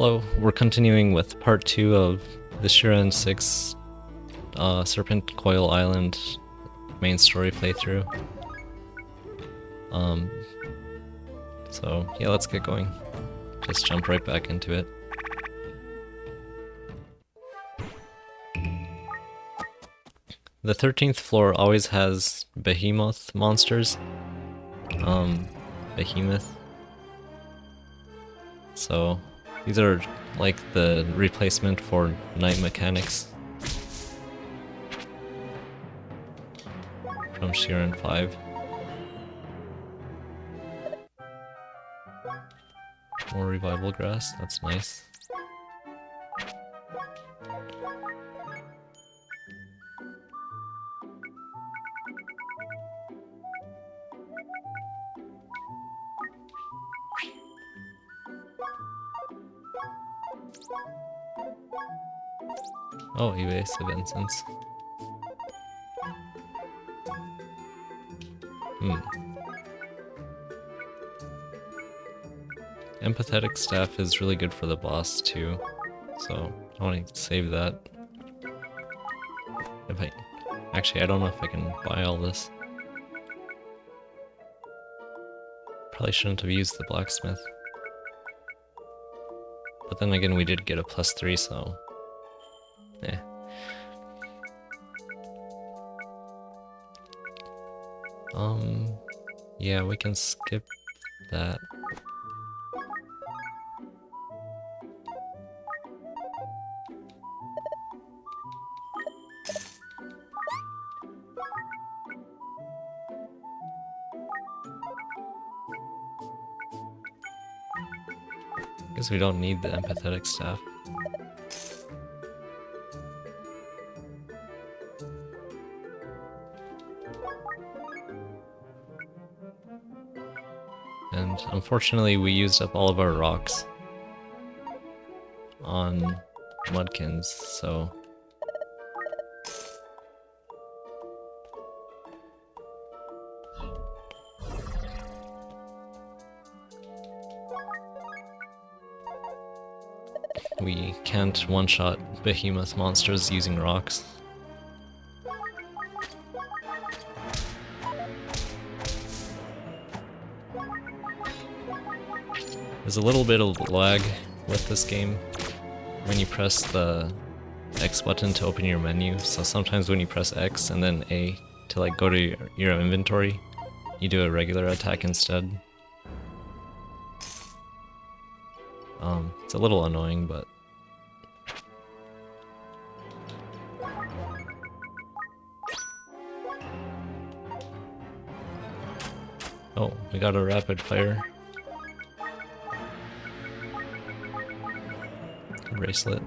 Hello, we're continuing with part 2 of the Shiren 6 Serpentcoil Island main story playthrough. So yeah, let's get going. Just jump right back into it. The 13th floor always has behemoth monsters. Behemoth. So these are like the replacement for night mechanics from Shiren 5. More revival grass, that's nice. Oh, evasive incense. Empathetic staff is really good for the boss too, so I want to save that. Actually, I don't know if I can buy all this. Probably shouldn't have used the blacksmith. But then again, we did get a +3, so eh. Yeah, we can skip that. Guess we don't need the empathetic staff. And unfortunately we used up all of our rocks on mudkins, so we can't one-shot behemoth monsters using rocks. There's a little bit of lag with this game when you press the X button to open your menu, so sometimes when you press X and then A to like go to your inventory, you do a regular attack instead. It's a little annoying, but oh, we got a rapid fire bracelet.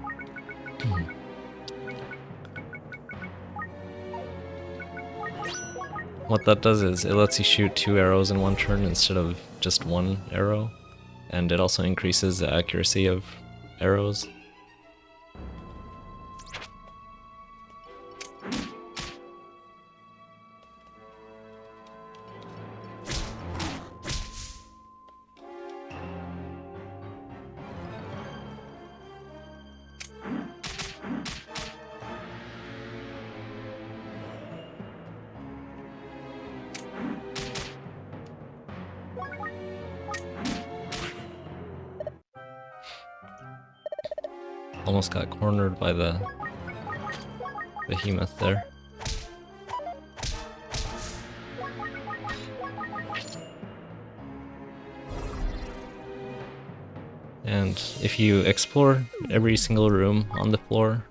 What that does is it lets you shoot 2 arrows in one turn instead of just 1 arrow, and it also increases the accuracy of arrows. Almost got cornered by the behemoth there. And if you explore every single room on the floor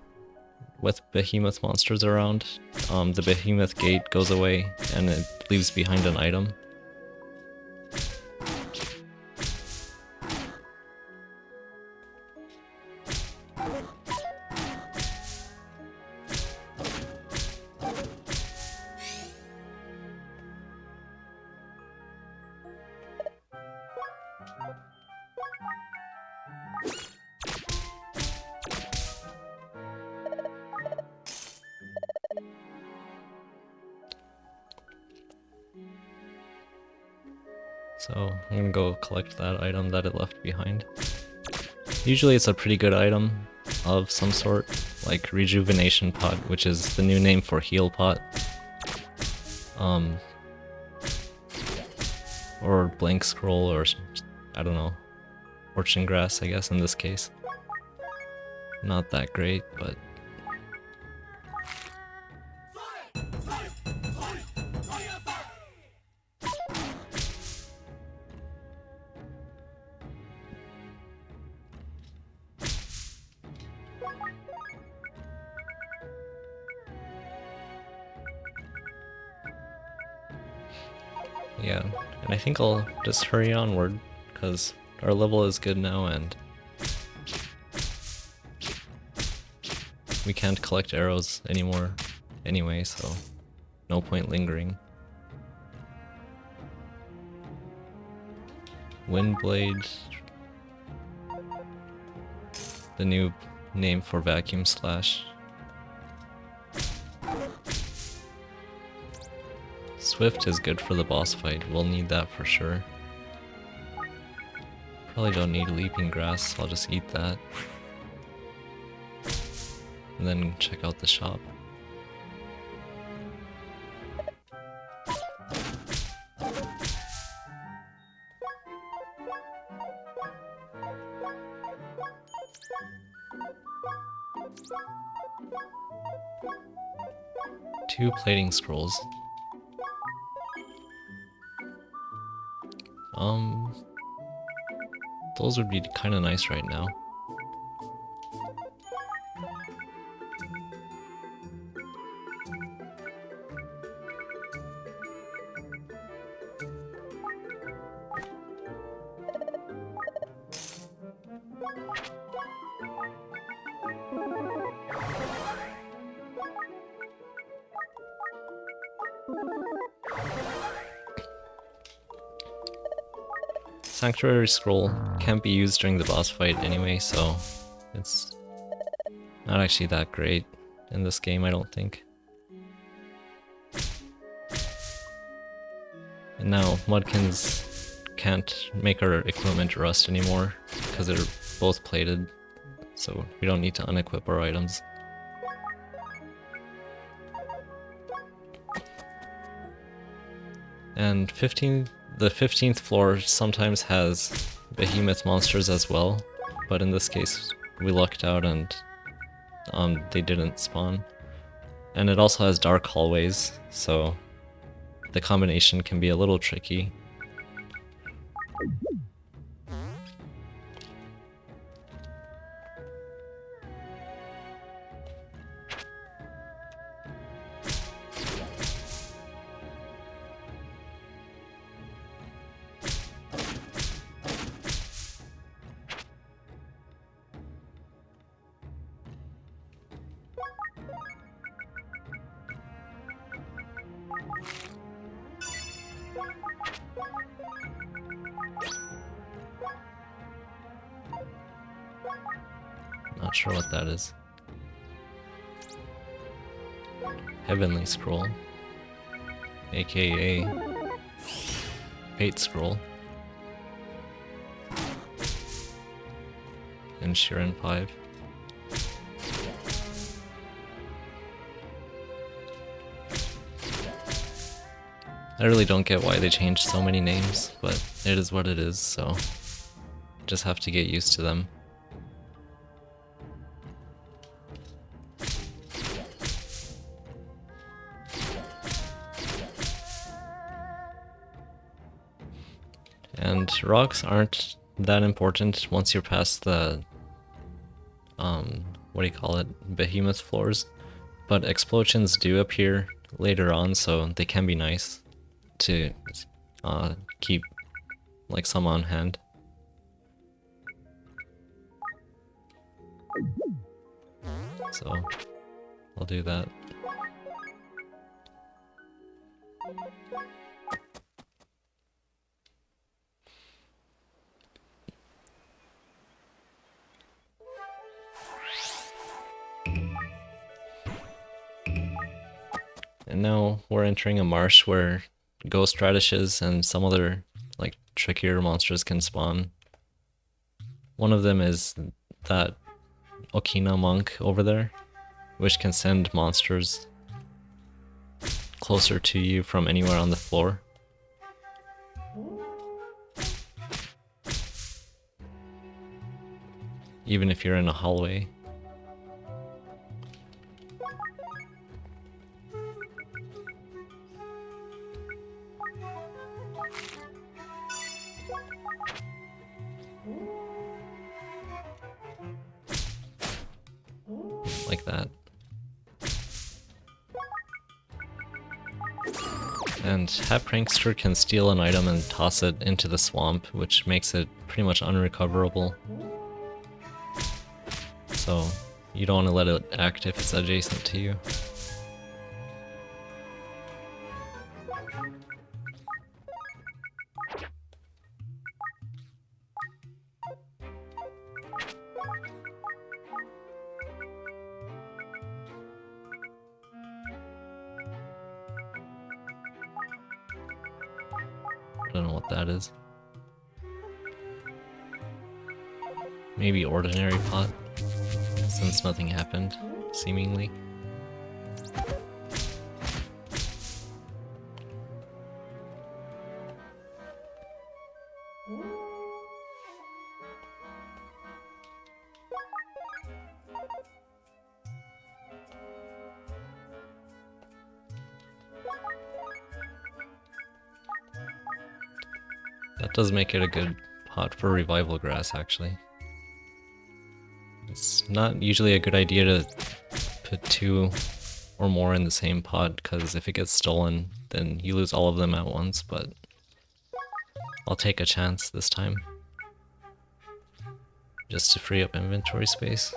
with behemoth monsters around, the behemoth gate goes away and it leaves behind an item. So I'm gonna go collect that item that it left behind. Usually it's a pretty good item of some sort, like Rejuvenation Pot, which is the new name for Heal Pot. Or Blank Scroll, or I don't know, Fortune Grass, I guess in this case. Not that great, but yeah, and I think I'll just hurry onward, because our level is good now and we can't collect arrows anymore anyway, so no point lingering. Windblade, the new name for Vacuum Slash. Swift is good for the boss fight, we'll need that for sure. Probably don't need Leaping Grass, I'll just eat that. And then check out the shop. Two plating scrolls. Those would be kind of nice right now. Sanctuary Scroll can't be used during the boss fight anyway, so it's not actually that great in this game, I don't think. And now Mudkins can't make our equipment rust anymore because they're both plated, so we don't need to unequip our items. And the 15th floor sometimes has behemoth monsters as well, but in this case we lucked out and they didn't spawn. And it also has dark hallways, so the combination can be a little tricky. Not sure what that is. Heavenly Scroll, aka Fate Scroll, and Shiren 5. I really don't get why they changed so many names, but it is what it is, so just have to get used to them. And rocks aren't that important once you're past the, what do you call it, behemoth floors, but explosions do appear later on, so they can be nice to keep like some on hand. So I'll do that. And now we're entering a marsh where ghost radishes and some other like trickier monsters can spawn. One of them is that Okina monk over there, which can send monsters closer to you from anywhere on the floor. Even if you're in a hallway. Like that. And Hat Prankster can steal an item and toss it into the swamp, which makes it pretty much unrecoverable. So you don't want to let it act if it's adjacent to you. I don't know what that is. Maybe ordinary pot, since nothing happened, seemingly. That does make it a good pot for revival grass, actually. It's not usually a good idea to put 2 or more in the same pot, because if it gets stolen, then you lose all of them at once, but I'll take a chance this time. Just to free up inventory space.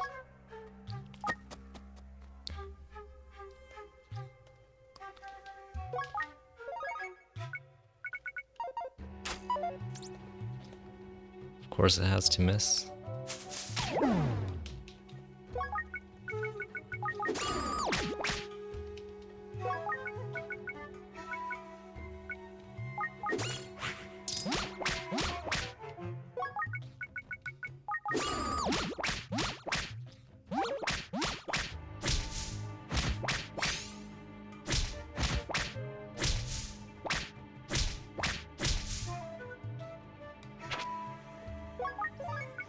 Of course it has to miss.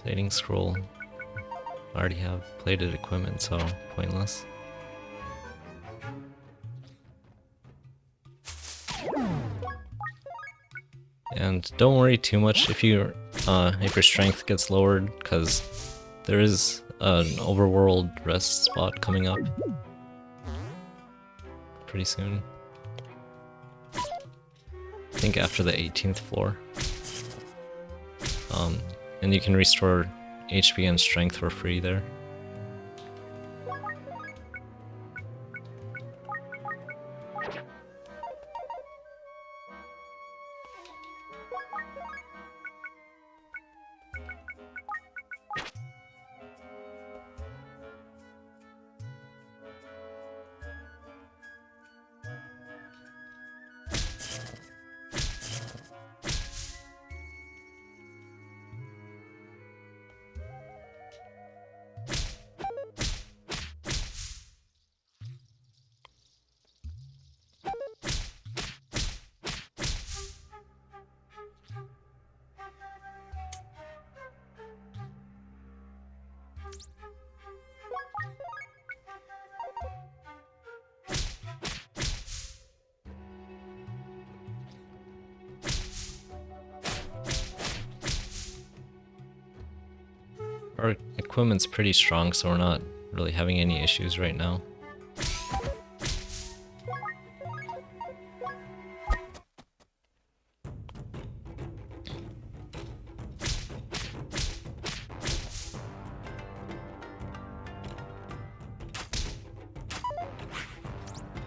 Plating scroll. I already have plated equipment, so pointless. And don't worry too much if your strength gets lowered, because there is an overworld rest spot coming up pretty soon. I think after the 18th floor. And you can restore HP and strength for free there. Our equipment's pretty strong, so we're not really having any issues right now.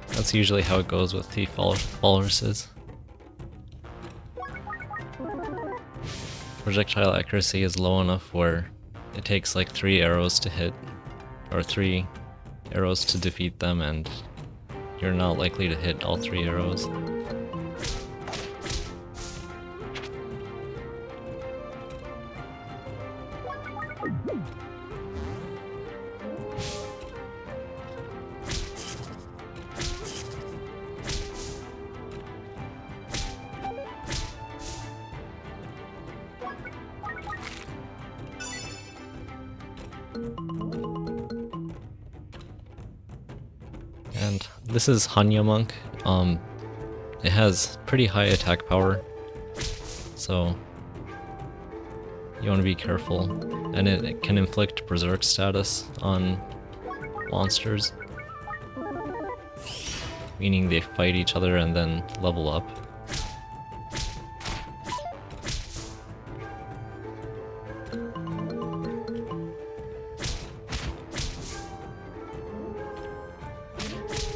That's usually how it goes with thief walruses. Projectile accuracy is low enough where it takes like 3 arrows to hit, or 3 arrows to defeat them, and you're not likely to hit all 3 arrows. And this is Hanya Monk. It has pretty high attack power, so you want to be careful. And it can inflict Berserk status on monsters, meaning they fight each other and then level up.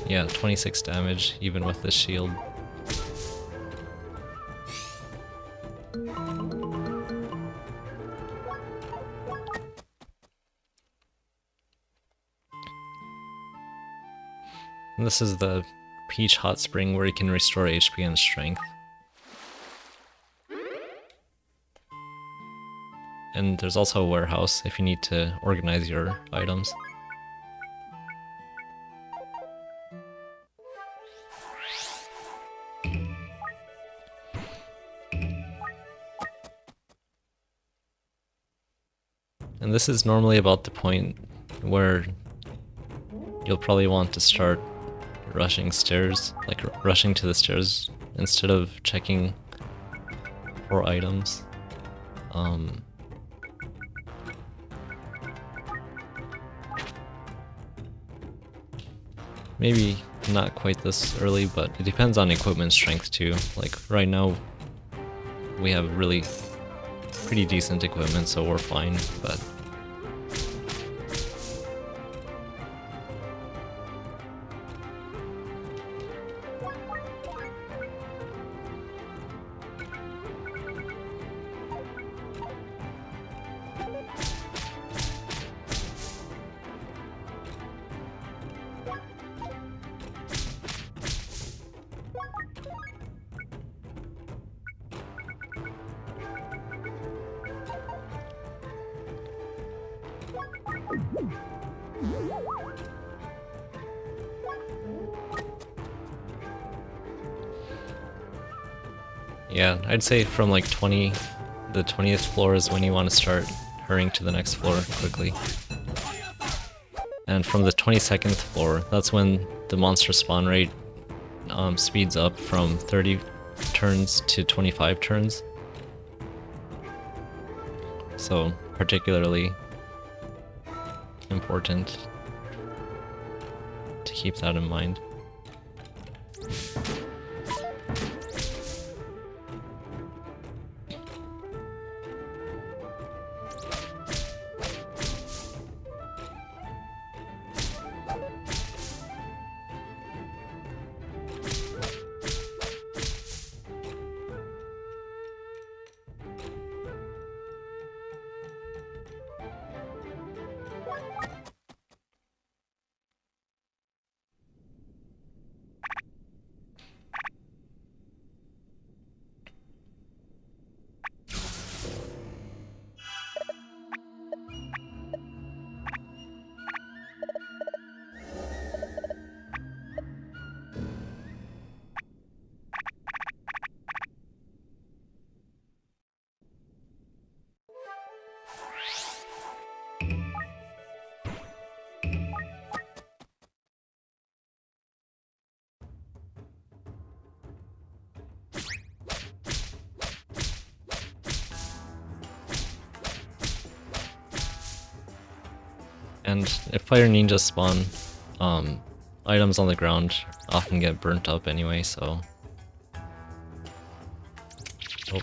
Yeah, 26 damage, even with the shield. And this is the Peach Hot Spring where you can restore HP and strength. And there's also a warehouse if you need to organize your items. And this is normally about the point where you'll probably want to start rushing stairs, like rushing to the stairs instead of checking for items. Maybe not quite this early, but it depends on equipment strength too. Like right now we have really pretty decent equipment, so we're fine, but yeah, I'd say from like the 20th floor is when you want to start hurrying to the next floor quickly. And from the 22nd floor, that's when the monster spawn rate speeds up from 30 turns to 25 turns. So particularly important to keep that in mind. And if fire ninjas spawn, items on the ground often get burnt up anyway, so... Oh.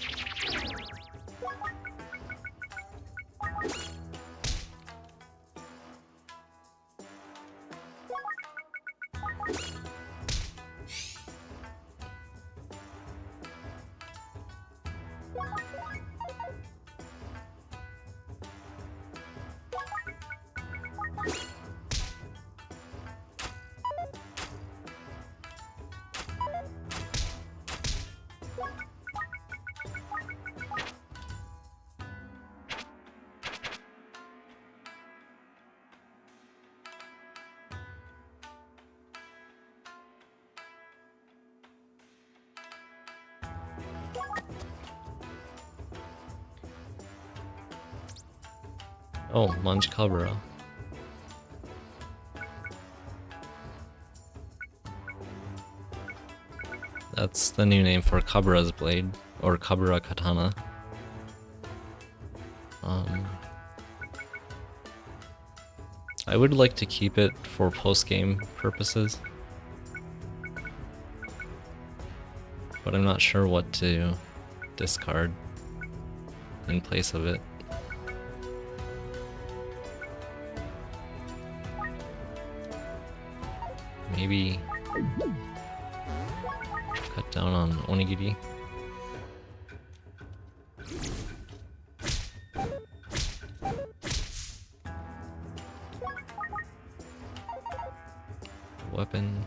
Oh, Manjkabra. That's the new name for Kabura's blade, or Kabura katana. I would like to keep it for post-game purposes, but I'm not sure what to discard in place of it. Maybe cut down on onigiri. Weapon.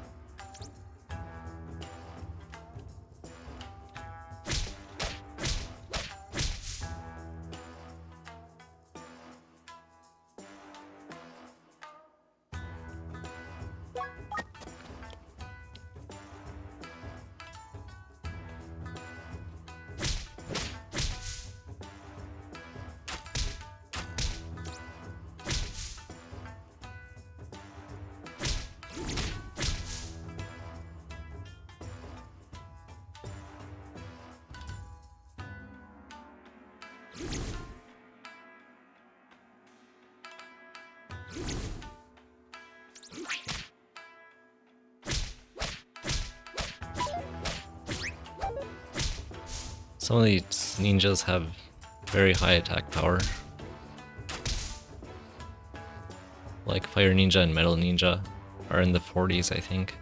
Some of these ninjas have very high attack power. Like Fire Ninja and Metal Ninja are in the 40s, I think.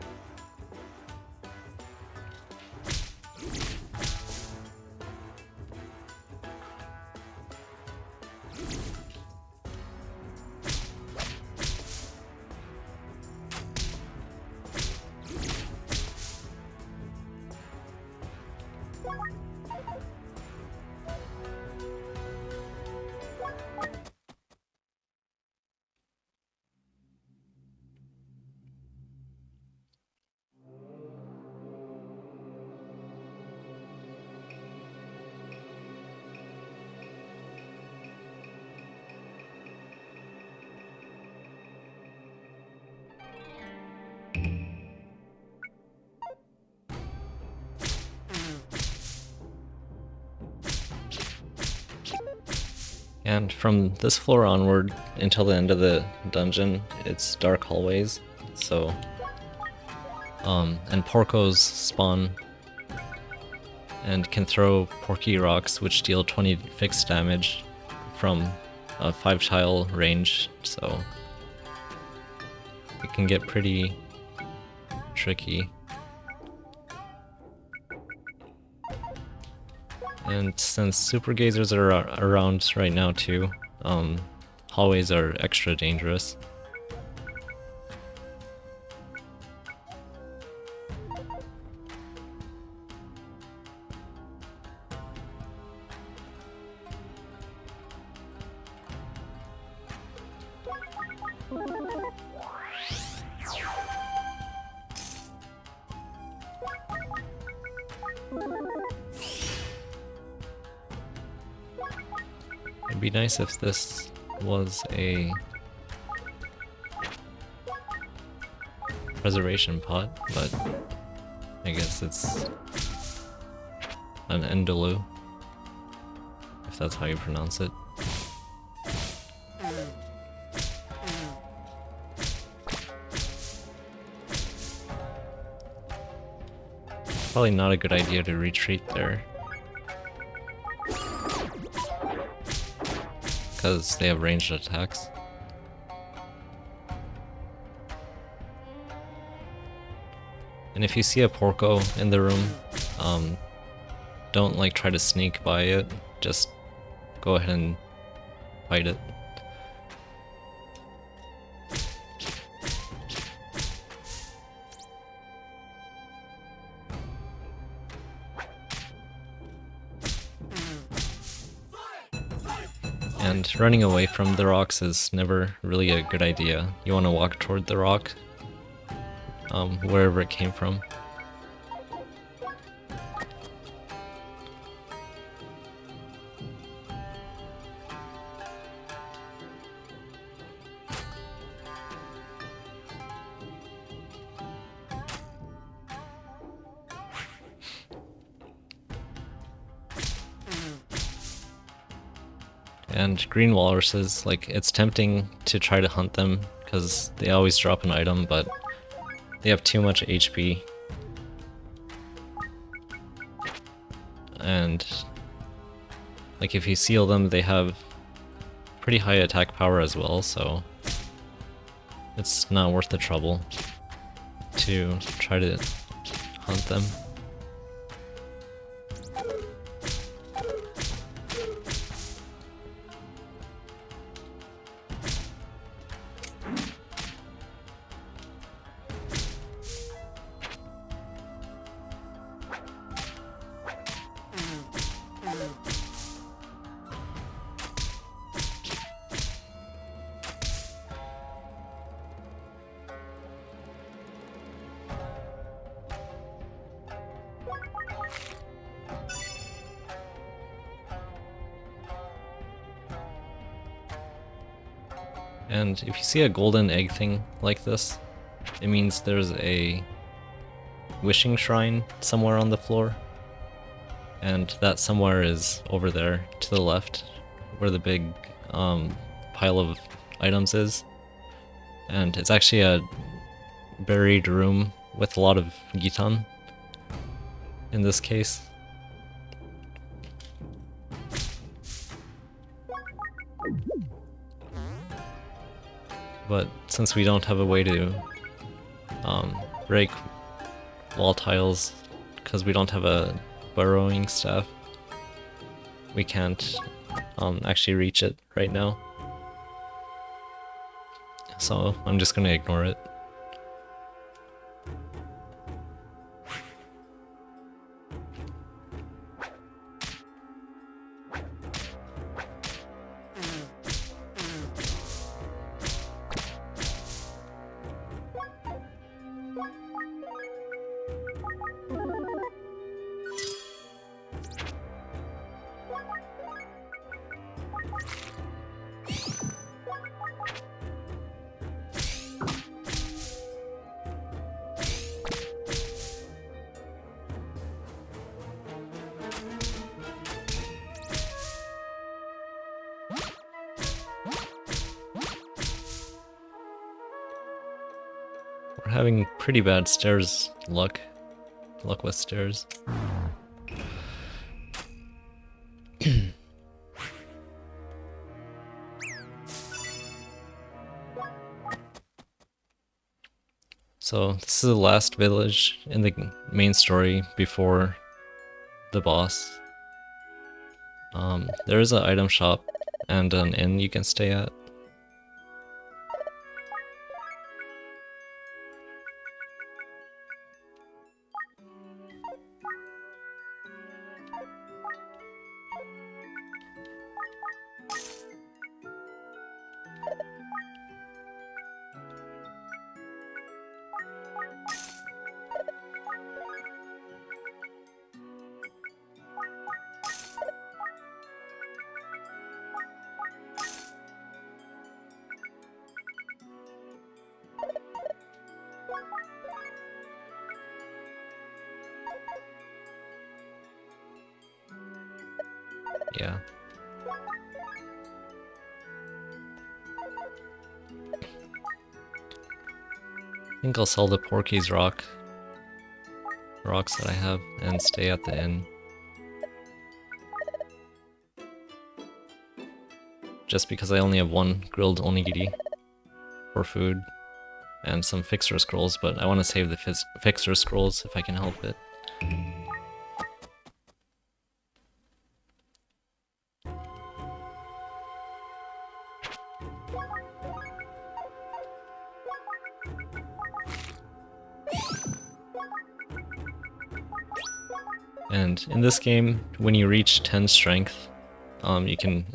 And from this floor onward until the end of the dungeon, it's dark hallways, so... and porcos spawn and can throw porky rocks which deal 20 fixed damage from a 5-tile range, so... it can get pretty tricky. And since super gazers are around right now too, hallways are extra dangerous. It'd be nice if this was a preservation pot, but I guess it's an Endalu, if that's how you pronounce it. Probably not a good idea to retreat there, because they have ranged attacks. And if you see a porco in the room, don't like try to sneak by it, just go ahead and fight it. And running away from the rocks is never really a good idea. You want to walk toward the rock, wherever it came from. And green walruses, like, it's tempting to try to hunt them because they always drop an item, but they have too much HP. And like, if you seal them, they have pretty high attack power as well, so it's not worth the trouble to try to hunt them. And if you see a golden egg thing like this, it means there's a wishing shrine somewhere on the floor. And that somewhere is over there to the left, where the big pile of items is. And it's actually a buried room with a lot of Gitan in this case. But since we don't have a way to break wall tiles because we don't have a burrowing staff, we can't actually reach it right now. So I'm just gonna ignore it. We're having pretty bad stairs luck with stairs. So this is the last village in the main story before the boss. There is an item shop and an inn you can stay at. Yeah. I think I'll sell the Porky's rocks that I have and stay at the inn. Just because I only have one grilled onigiri for food and some fixer scrolls, but I want to save the fixer scrolls if I can help it. And in this game, when you reach 10 strength, you can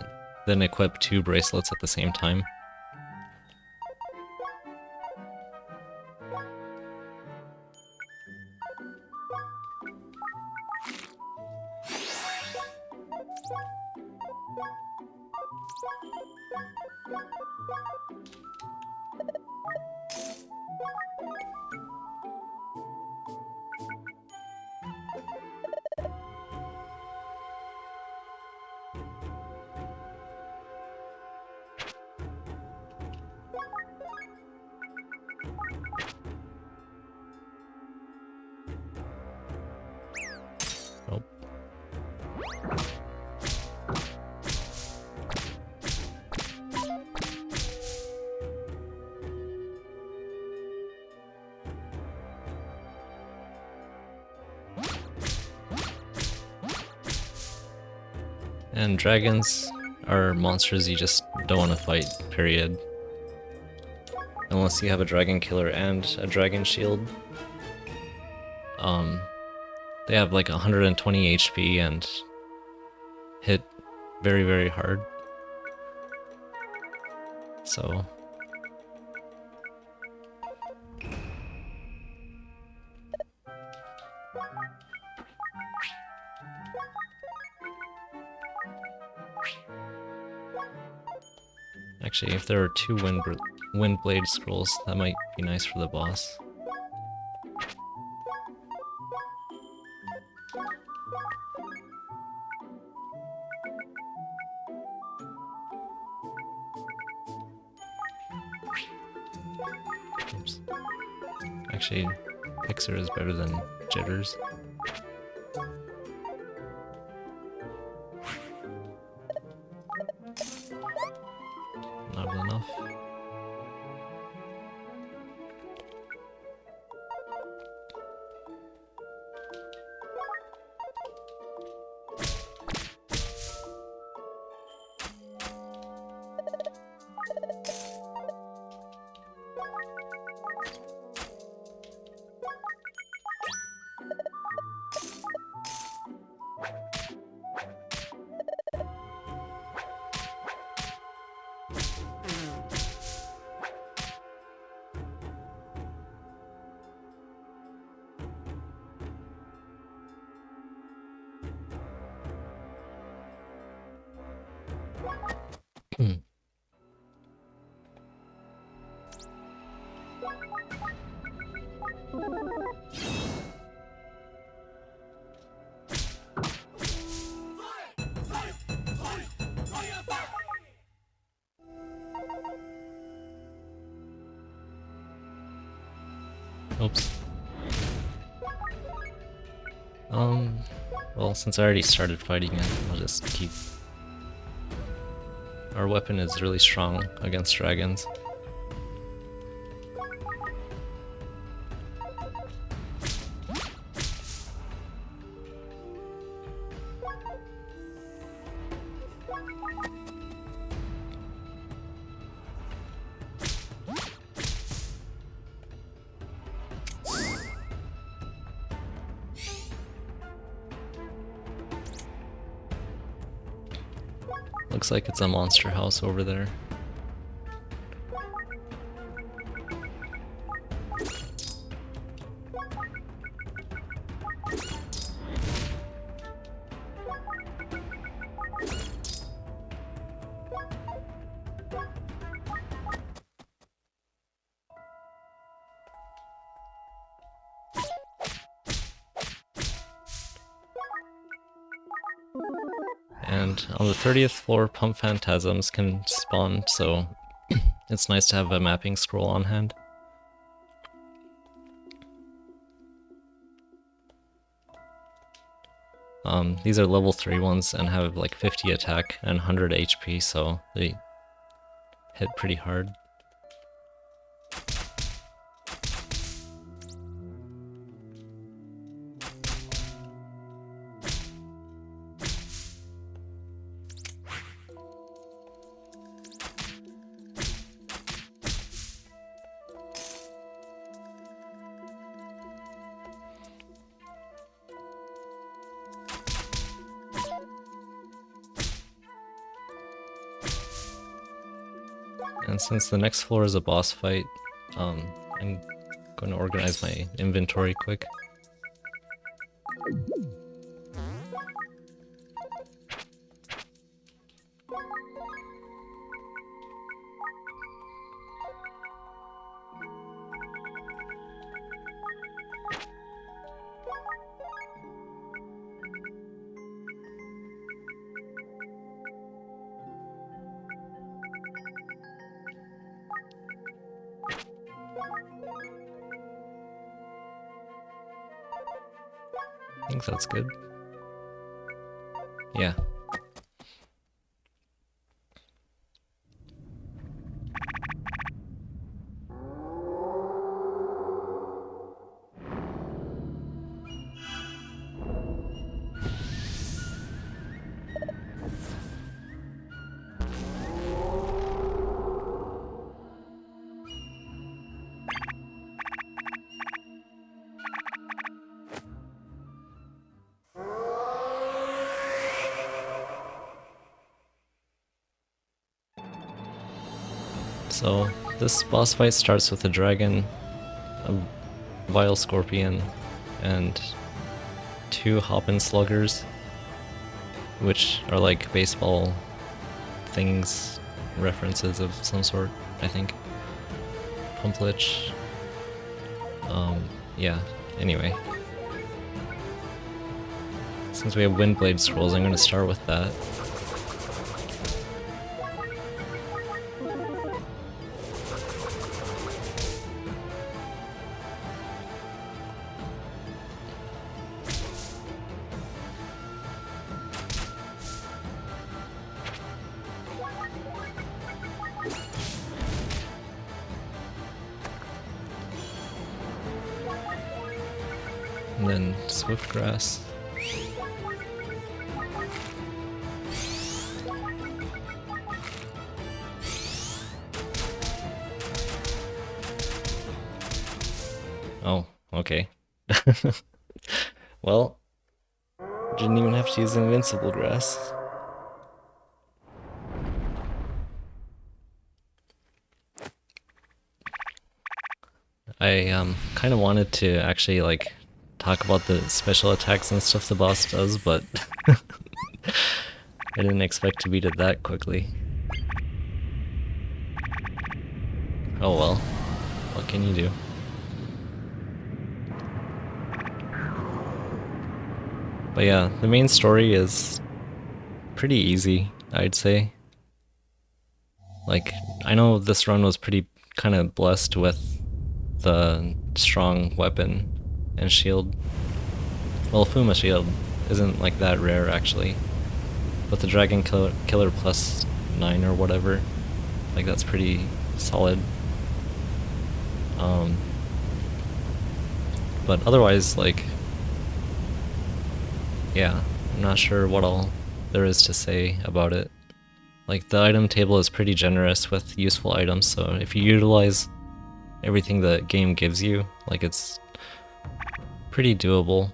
then equip 2 bracelets at the same time. And dragons are monsters you just don't want to fight, period. Unless you have a dragon killer and a dragon shield. They have like 120 HP and hit very, very hard. So... Actually, if there are 2 Windblade scrolls, that might be nice for the boss. Oops. Actually, Pixar is better than Jitters. Not enough. Oops. Well, since I already started fighting it, I'll just keep... Our weapon is really strong against dragons. Looks like it's a monster house over there. And on the 30th floor, pump phantasms can spawn, so it's nice to have a mapping scroll on hand. These are level 3 ones and have like 50 attack and 100 HP, so they hit pretty hard. And since the next floor is a boss fight, I'm going to organize my inventory quick. I think that's good. Yeah. So this boss fight starts with a dragon, a vile scorpion, and 2 hoppin' sluggers, which are like baseball things, references of some sort, I think. Pumplich. Yeah, anyway. Since we have Windblade scrolls, I'm gonna start with that. And then Swiftgrass. Oh, okay. Well, didn't even have to use Invincible Grass. I kind of wanted to actually like talk about the special attacks and stuff the boss does, but I didn't expect to beat it that quickly. Oh well, what can you do? But yeah, the main story is pretty easy, I'd say. Like, I know this run was pretty kind of blessed with the strong weapon and shield. Well, Fuma shield isn't like that rare actually, but the Dragon Killer plus 9 or whatever, like that's pretty solid. But otherwise, like, yeah, I'm not sure what all there is to say about it. Like, the item table is pretty generous with useful items, so if you utilize everything the game gives you, like, it's pretty doable.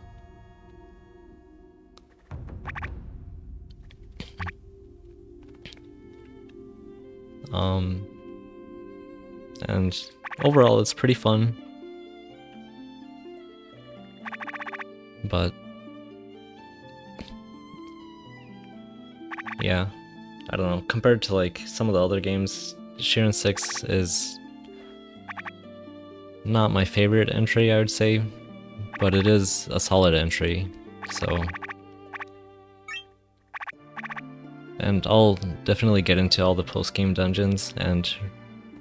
And overall it's pretty fun. But yeah, I don't know, compared to like some of the other games, Shiren 6 is not my favorite entry, I would say, but it is a solid entry, so. And I'll definitely get into all the post-game dungeons and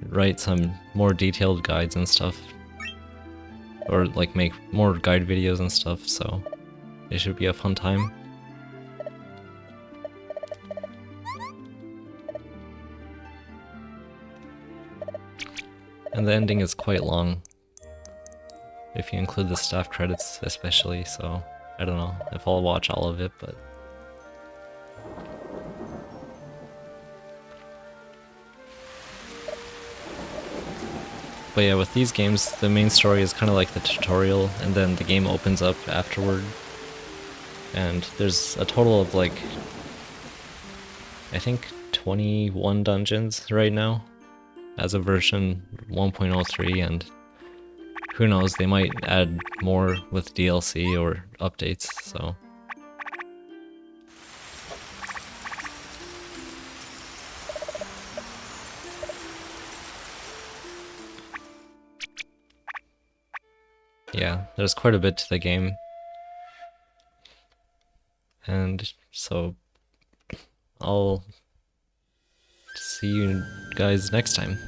write some more detailed guides and stuff, or like make more guide videos and stuff, so it should be a fun time. And the ending is quite long, if you include the staff credits especially, so I don't know if I'll watch all of it, but... But yeah, with these games, the main story is kind of like the tutorial, and then the game opens up afterward. And there's a total of like, I think 21 dungeons right now, as of version 1.03, and who knows, they might add more with DLC or updates, so... Yeah, there's quite a bit to the game. And so I'll see you guys next time.